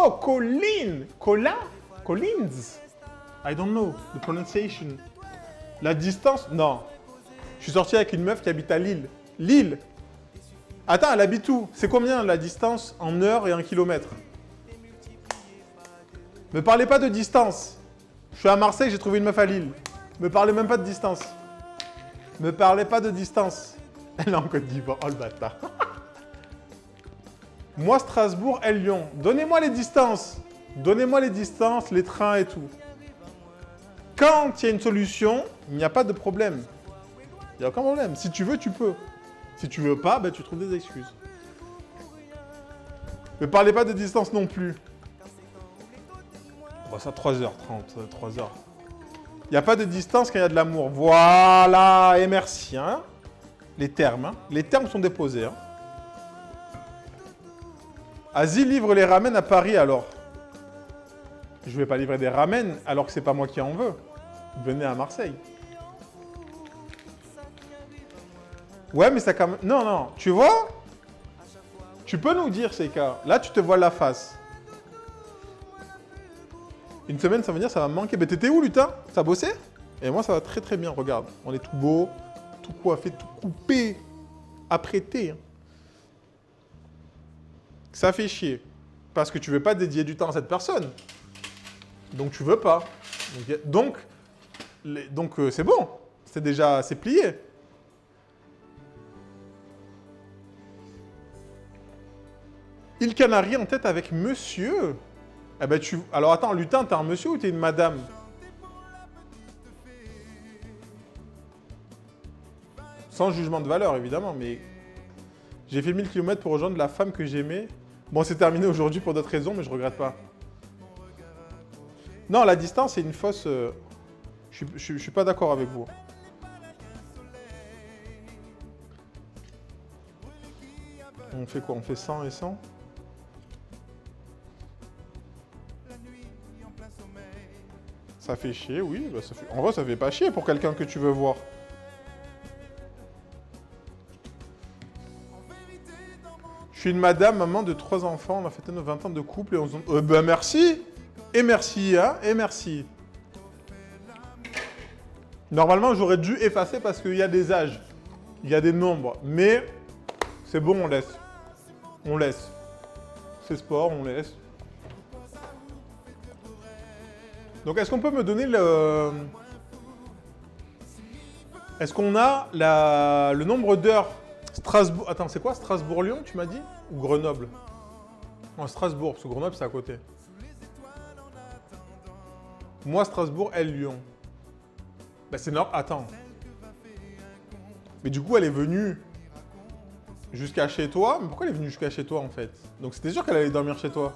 Oh, Colline. Collins. I don't know the pronunciation. La distance, non. Je suis sorti avec une meuf qui habite à Lille. Lille. Attends, elle habite où? C'est combien la distance en heures et en kilomètres? Me parlez pas de distance. Je suis à Marseille, j'ai trouvé une meuf à Lille. Me parlez même pas de distance. Me parlez pas de distance. Elle est en Côte d'Ivoire. Oh le bâtard. Moi, Strasbourg, elle, Lyon. Donnez-moi les distances. Donnez-moi les distances, les trains et tout. Quand il y a une solution, il n'y a pas de problème. Il n'y a aucun problème. Si tu veux, tu peux. Si tu veux pas, ben, tu trouves des excuses. Ne parlez pas de distance non plus. Bon, ça, 3h30, 3h. Il n'y a pas de distance quand il y a de l'amour. Voilà, et merci. Hein. Les termes. Hein. Les termes sont déposés. Hein. Asie livre les ramen à Paris alors. Je ne vais pas livrer des ramen alors que c'est pas moi qui en veux. Venez à Marseille. Ouais, mais ça quand même... Non, non, tu vois? Tu peux nous dire, Seika. Là, tu te vois la face. Une semaine, ça veut dire ça va me manquer. Mais t'étais où, lutin? Ça bossait? Et moi, ça va très très bien, regarde. On est tout beau, tout coiffé, tout coupé, apprêté. Ça fait chier. Parce que tu veux pas dédier du temps à cette personne. Donc, tu veux pas. Donc c'est bon. C'est déjà... C'est plié. Il Canari en tête avec monsieur. Eh ben tu... Alors attends, lutin, t'es un monsieur ou t'es une madame? Sans jugement de valeur, évidemment, mais... J'ai fait 1000 km pour rejoindre la femme que j'aimais. Bon, c'est terminé aujourd'hui pour d'autres raisons, mais je regrette pas. Non, la distance, c'est une fausse... Je suis pas d'accord avec vous. On fait quoi? On fait 100 et 100? Ça fait chier, oui. Bah, ça fait... En vrai, ça fait pas chier pour quelqu'un que tu veux voir. Je suis une madame, maman de 3 enfants. On a fêté nos 20 ans de couple et on... ben merci. Et merci, hein. Et merci. Normalement, j'aurais dû effacer parce qu'il y a des âges. Il y a des nombres. Mais c'est bon, on laisse. On laisse. C'est sport, on laisse. Donc, est-ce qu'on peut me donner le... Est-ce qu'on a le nombre d'heures Strasbourg... Attends, c'est quoi Strasbourg-Lyon, tu m'as dit? Ou Grenoble? Non, Strasbourg, parce que Grenoble, c'est à côté. Moi, Strasbourg, elle, Lyon. Bah, c'est normal. Attends. Mais du coup, elle est venue jusqu'à chez toi. Mais pourquoi elle est venue jusqu'à chez toi, en fait? Donc, c'était sûr qu'elle allait dormir chez toi.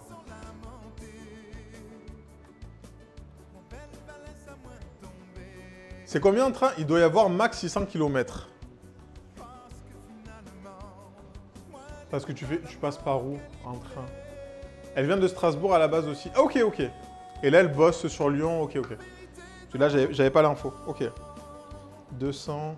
C'est combien en train? Il doit y avoir max 600 km. Parce que tu passes par où en train? Elle vient de Strasbourg à la base aussi. Ah, ok, ok. Et là, elle bosse sur Lyon. Ok, ok. Parce que là, j'avais pas l'info. Ok. 200...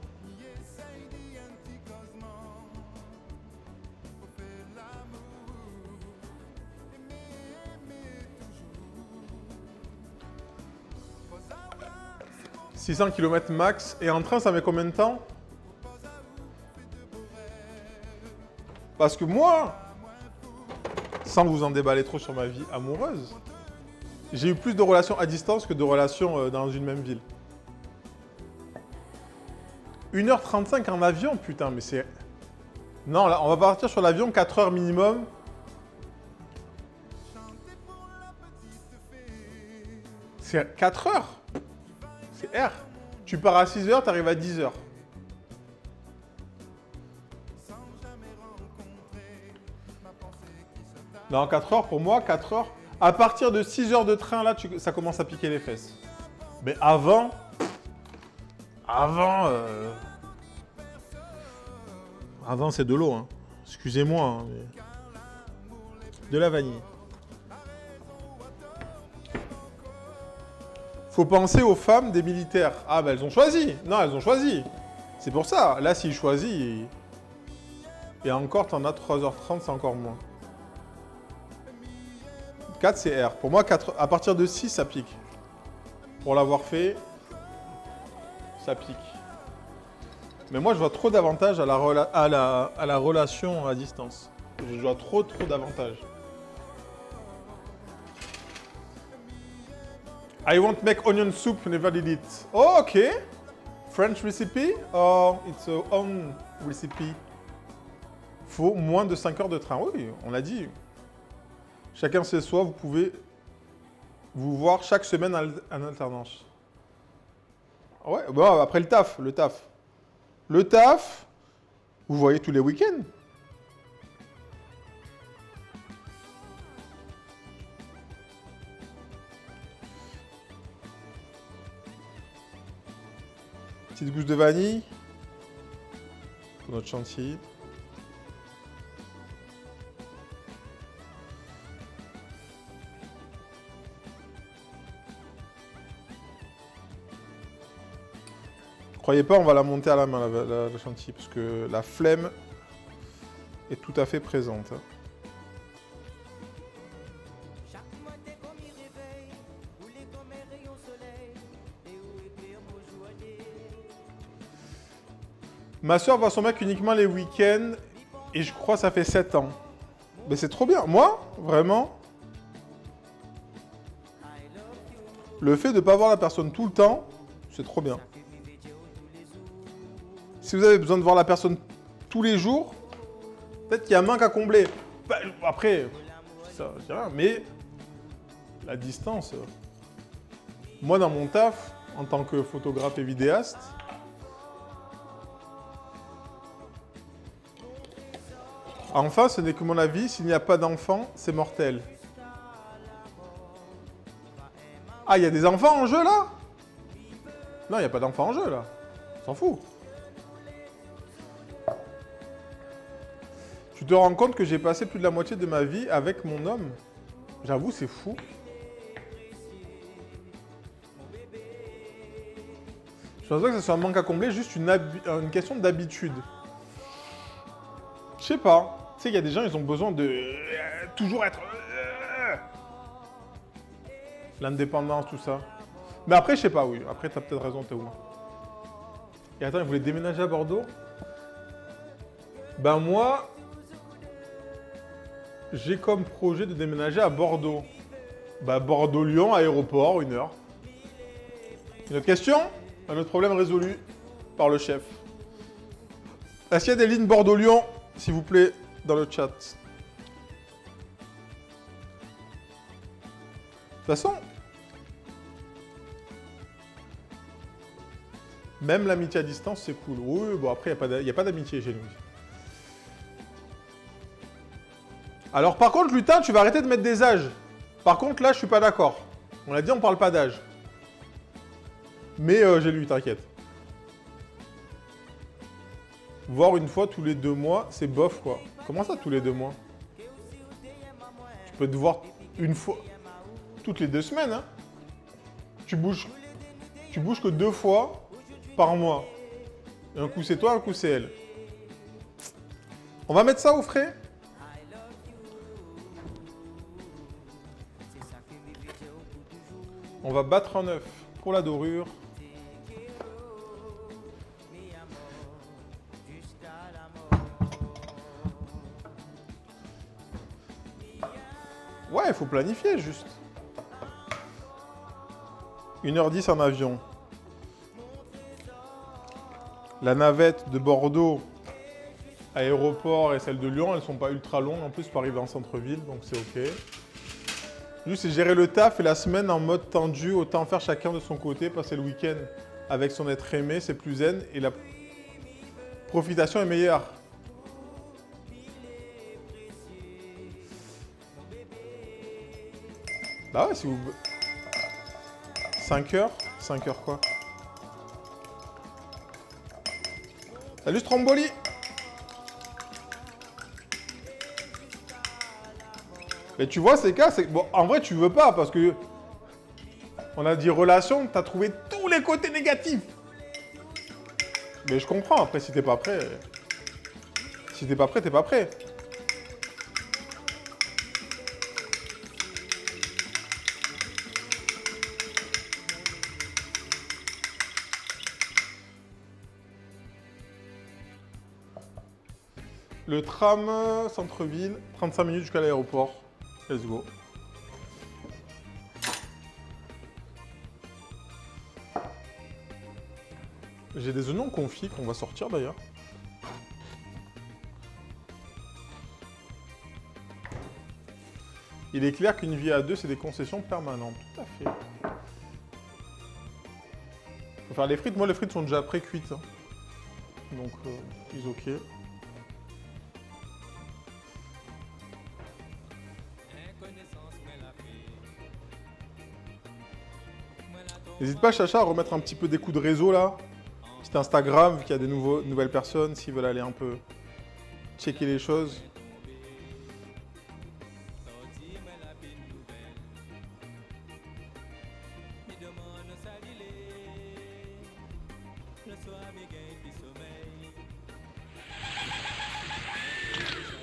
« 600 km max. Et en train, ça met combien de temps? Parce que moi, sans vous en déballer trop sur ma vie amoureuse, j'ai eu plus de relations à distance que de relations dans une même ville. 1h35 en avion, putain, mais c'est... Non, là, on va partir sur l'avion, 4 heures minimum. C'est 4 heures. C'est R. Tu pars à 6 heures, tu arrives à 10 heures. Non, 4 heures, pour moi, 4 heures. À partir de 6 heures de train, là, ça commence à piquer les fesses. Mais avant... Avant, c'est de l'eau, hein. Excusez-moi, hein, mais... De la vanille. Faut penser aux femmes des militaires. Ah, bah, elles ont choisi. Non, elles ont choisi. C'est pour ça. Là, s'ils choisissent... Et encore, t'en as 3h30, c'est encore moins. 4, c'est R. Pour moi, 4, à partir de 6, ça pique. Pour l'avoir fait, ça pique. Mais moi, je vois trop d'avantages à la relation à distance. Je vois trop d'avantages. I won't make onion soup, never did it. Oh, ok. French recipe or it's a own recipe? Faut moins de 5 heures de train. Oui, on l'a dit. Chacun chez soi, vous pouvez vous voir chaque semaine en alternance. Ouais, bon, après le taf. Le taf, vous voyez tous les week-ends. Petite gousse de vanille pour notre chantilly. Croyez pas, on va la monter à la main, la chantilly, parce que la flemme est tout à fait présente. Ma soeur voit son mec uniquement les week-ends et je crois que ça fait 7 ans. Mais c'est trop bien. Moi, vraiment, le fait de ne pas voir la personne tout le temps, c'est trop bien. Si vous avez besoin de voir la personne tous les jours, peut-être qu'il y a un manque à combler. Bah, après, ça, je dis rien, mais la distance. Moi, dans mon taf, en tant que photographe et vidéaste, enfin, ce n'est que mon avis, s'il n'y a pas d'enfants, c'est mortel. Ah, il y a des enfants en jeu, là? Non, il n'y a pas d'enfants en jeu, là. On s'en fout. Tu te rends compte que j'ai passé plus de la moitié de ma vie avec mon homme? J'avoue, c'est fou. Je pense pas que ce soit un manque à combler, juste une question d'habitude. Je sais pas. Tu sais, il y a des gens, ils ont besoin de toujours être... L'indépendance, tout ça. Mais après, je sais pas, oui. Après, t'as peut-être raison, Théo. Et attends, ils voulaient déménager à Bordeaux? Ben moi, j'ai comme projet de déménager à Bordeaux. Bah Bordeaux-Lyon, aéroport, 1 heure. Une autre question? Un autre problème résolu par le chef. Est-ce qu'il y a des lignes Bordeaux-Lyon, s'il vous plaît, dans le chat? De toute façon, même l'amitié à distance, c'est cool. Oui, bon après, il n'y a pas d'amitié chez nous. Alors par contre, lutin, tu vas arrêter de mettre des âges. Par contre, là, je suis pas d'accord. On a dit, on parle pas d'âge. Mais j'ai lu, t'inquiète. Voir une fois tous les 2 mois, c'est bof, quoi. Comment ça, tous les 2 mois? Tu peux te voir une fois, toutes les 2 semaines, hein. Tu bouges que 2 fois par mois. Un coup, c'est toi, un coup, c'est elle. On va mettre ça au frais? On va battre un œuf pour la dorure. Ouais, il faut planifier juste. 1h10 en avion. La navette de Bordeaux, aéroport et celle de Lyon, elles sont pas ultra longues en plus pour arriver en centre-ville, donc c'est ok. Juste, c'est gérer le taf et la semaine en mode tendu, autant faire chacun de son côté, passer le week-end avec son être aimé, c'est plus zen et la profitation est meilleure. Bah ouais, si vous... 5 heures? 5 heures quoi? Salut Stromboli! Mais tu vois, ces cas, c'est... Bon, en vrai, tu veux pas, parce que... On a dit relation, t'as trouvé tous les côtés négatifs. Mais je comprends, après, si t'es pas prêt... Si t'es pas prêt, t'es pas prêt. Le tram centre-ville, 35 minutes jusqu'à l'aéroport. Let's go. J'ai des oignons confits qu'on va sortir d'ailleurs. Il est clair qu'une vie à deux, c'est des concessions permanentes. Tout à fait. Faut faire les frites. Moi, les frites sont déjà pré-cuites. Hein. Donc, ils ok. N'hésite pas, Chacha, à remettre un petit peu des coups de réseau là. Petit Instagram, vu qu'il y a des nouvelles personnes, s'ils veulent aller un peu checker les choses.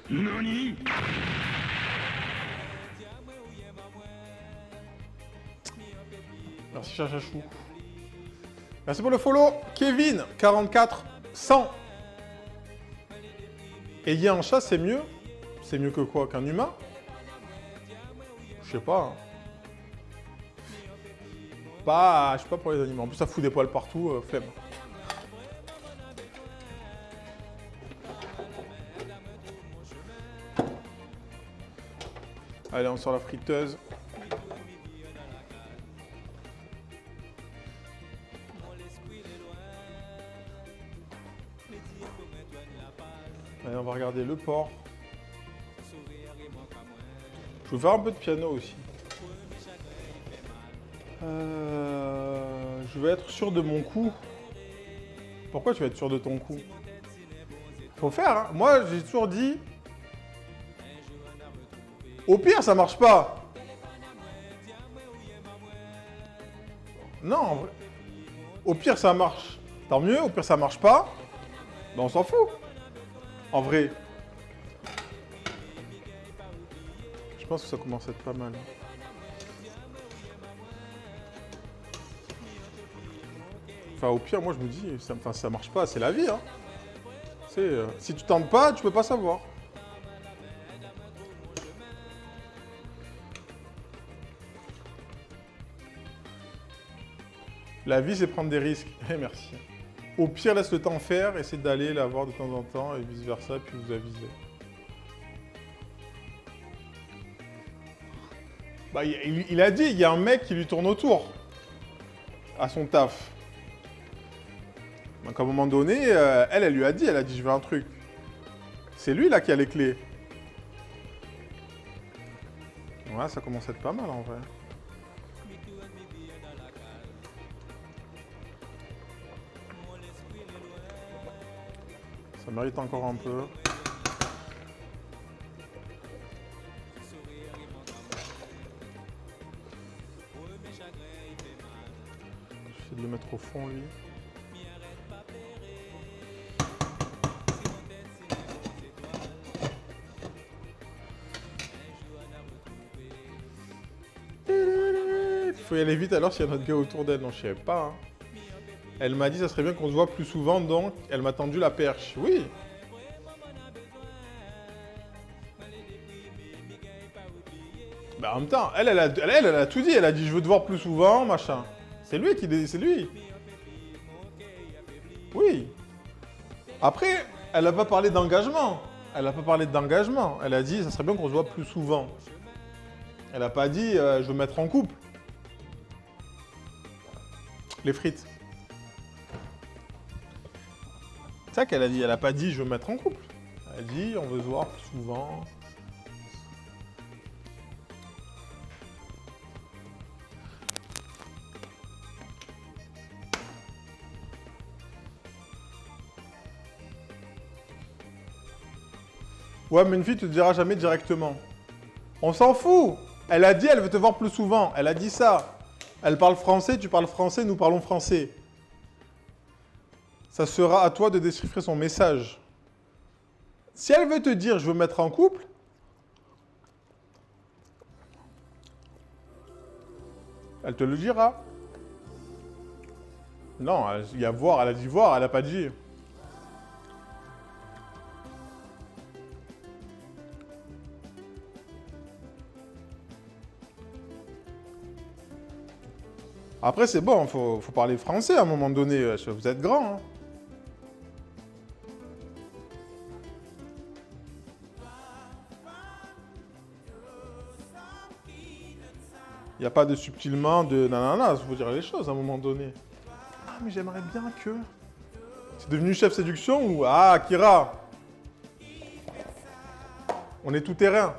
Nani? Merci Chachachou. Merci pour le follow. Kevin, 44 100. Ayez un chat, c'est mieux. C'est mieux que quoi? Qu'un humain? Je sais pas. Hein. Je suis pas pour les animaux. En plus, ça fout des poils partout. Flemme. Allez, on sort la friteuse. Allez, on va regarder le porc. Je veux faire un peu de piano aussi. Je vais être sûr de mon coup. Pourquoi tu vas être sûr de ton coup? Faut faire, hein. Moi, j'ai toujours dit... Au pire, ça marche pas. Non, en vrai. Au pire, ça marche. Tant mieux, au pire, ça marche pas. Ben, on s'en fout. En vrai. Je pense que ça commence à être pas mal. Enfin, au pire, moi, je me dis, ça marche pas, c'est la vie, hein. Si tu tentes pas, tu peux pas savoir. La vie, c'est prendre des risques. Eh, merci. Au pire, laisse le temps faire, essaie d'aller la voir de temps en temps et vice-versa, puis vous avisez. Bah, il a dit, il y a un mec qui lui tourne autour. À son taf. Donc à un moment donné, elle lui a dit, je veux un truc. C'est lui là qui a les clés. Ouais, ça commence à être pas mal en vrai. Ça mérite encore un peu. J'essaie de le mettre au fond lui. Il faut y aller vite alors s'il y a notre gars autour d'elle. Non, je savais pas. Hein. Elle m'a dit ça serait bien qu'on se voit plus souvent, donc elle m'a tendu la perche. Oui. Bah en même temps, elle a tout dit. Elle a dit je veux te voir plus souvent, machin. C'est lui qui dit, c'est lui. Oui. Après, elle n'a pas parlé d'engagement. Elle n'a pas parlé d'engagement. Elle a dit ça serait bien qu'on se voit plus souvent. Elle n'a pas dit je veux me mettre en couple. Les frites. C'est ça qu'elle a dit. Elle n'a pas dit je veux me mettre en couple. Elle a dit on veut se voir plus souvent. Ouais, mais une fille te dira jamais directement. On s'en fout. Elle a dit elle veut te voir plus souvent. Elle a dit ça. Elle parle français, tu parles français, nous parlons français. Ça sera à toi de déchiffrer son message. Si elle veut te dire je veux me mettre en couple, elle te le dira. Non, il y a voir, elle a dit voir, elle n'a pas dit. Après, c'est bon, faut parler français à un moment donné. Vous êtes grand, hein. Il n'y a pas de subtilement de nanana, il faut dire les choses à un moment donné. Ah, mais j'aimerais bien que... C'est devenu chef séduction ou... Ah, Kira! On est tout terrain.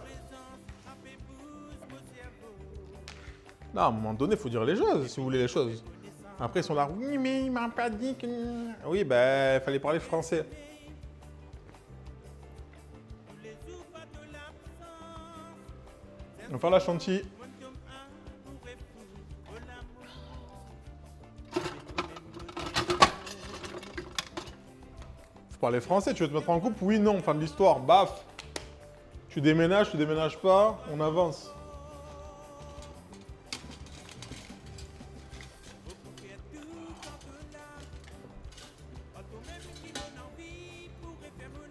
Non, à un moment donné, il faut dire les choses, si vous voulez les choses. Après, ils sont là, oui, mais il m'a pas dit que... Oui, ben, il fallait parler français. On va faire la chantilly. Faut parler français, tu veux te mettre en couple? Oui, non, fin de l'histoire, baf. Tu déménages pas, on avance.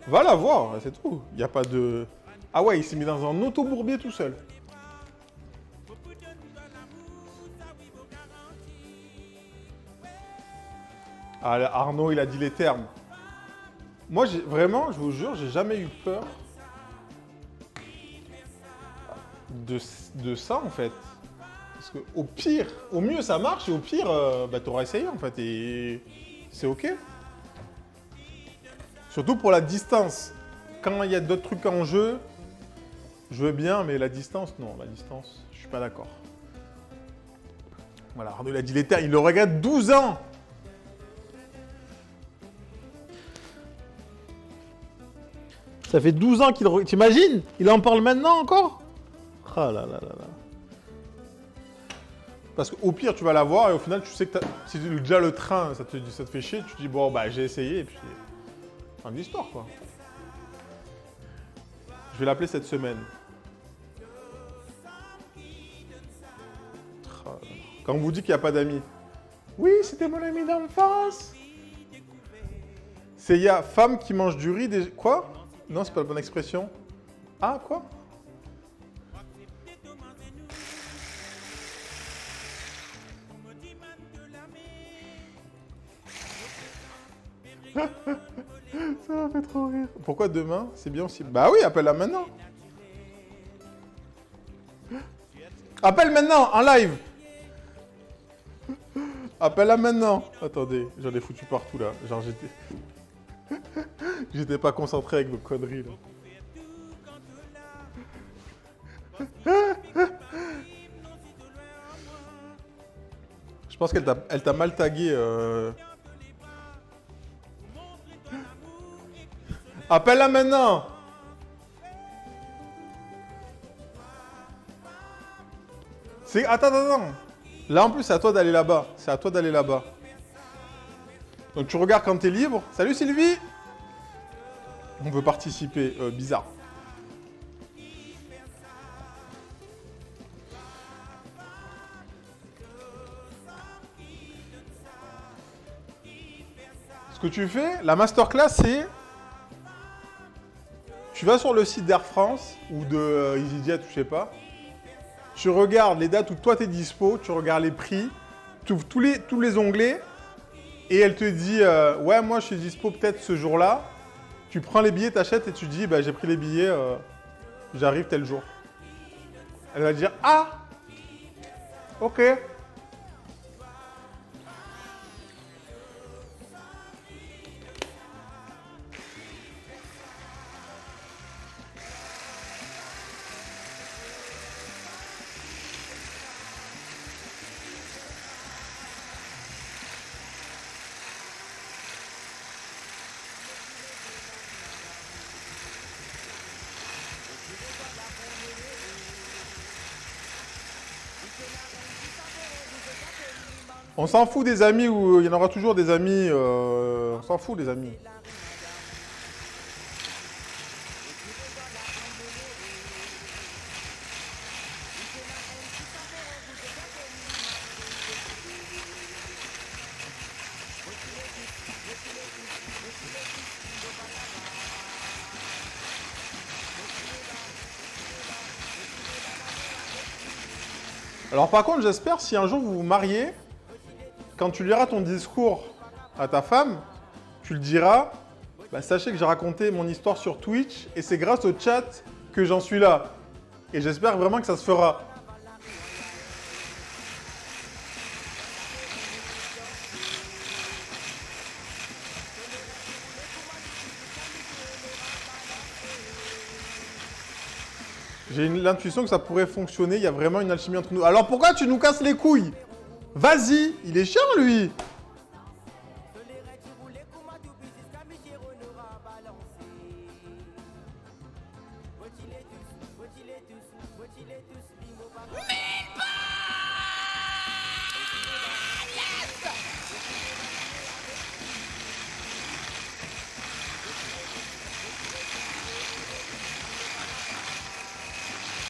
Va la voir, c'est tout. Il n'y a pas de... Ah ouais, il s'est mis dans un auto-bourbier tout seul. Ah, Arnaud, il a dit les termes. Moi, vraiment, je vous jure, j'ai jamais eu peur de ça, en fait. Parce que au pire, au mieux, ça marche, et au pire, bah, t'auras essayé, en fait, et c'est OK. Surtout pour la distance. Quand il y a d'autres trucs en jeu, je veux bien, mais la distance, non, la distance, je suis pas d'accord. Voilà, Arnaud, il a dit les termes, il le regrette 12 ans. Ça fait 12 ans qu'il... T'imagines? Il en parle maintenant encore? Ah là là là là. Parce qu'au pire, tu vas la voir et au final, tu sais que si déjà le train, ça te fait chier, tu te dis, bon, bah j'ai essayé et puis... Fin de l'histoire, quoi. Je vais l'appeler cette semaine. Quand on vous dit qu'il n'y a pas d'amis. Oui, c'était mon ami d'enfance. C'est il y a femme qui mange du riz des... Quoi? Non, c'est pas la bonne expression. Ah, quoi? Ça m'a fait trop rire. Pourquoi demain? C'est bien aussi. Bah oui, appelle-la maintenant. Appelle maintenant, en live. Appelle-la maintenant. Attendez, j'en ai foutu partout là. Genre j'étais... J'étais pas concentré avec vos conneries là. Je pense qu'elle t'a mal tagué. Appelle-la maintenant. Attends. Là en plus c'est à toi d'aller là-bas. C'est à toi d'aller là-bas. Donc tu regardes quand t'es libre. Salut Sylvie. On veut participer. Bizarre. Ce que tu fais, la masterclass, c'est... Tu vas sur le site d'Air France ou de EasyJet, je sais pas. Tu regardes les dates où toi t'es dispo, tu regardes les prix, tu ouvres tous les onglets et elle te dit ouais, moi je suis dispo peut-être ce jour-là. Tu prends les billets, t'achètes et tu dis bah, j'ai pris les billets, j'arrive tel jour. Elle va te dire ah, ok. On s'en fout des amis où il y en aura toujours des amis. On s'en fout des amis. Alors par contre, j'espère si un jour vous vous mariez, quand tu liras ton discours à ta femme, tu le diras, bah, sachez que j'ai raconté mon histoire sur Twitch et c'est grâce au chat que j'en suis là. Et j'espère vraiment que ça se fera. J'ai l'intuition que ça pourrait fonctionner, il y a vraiment une alchimie entre nous. Alors pourquoi tu nous casses les couilles? Vas-y, il est chiant lui.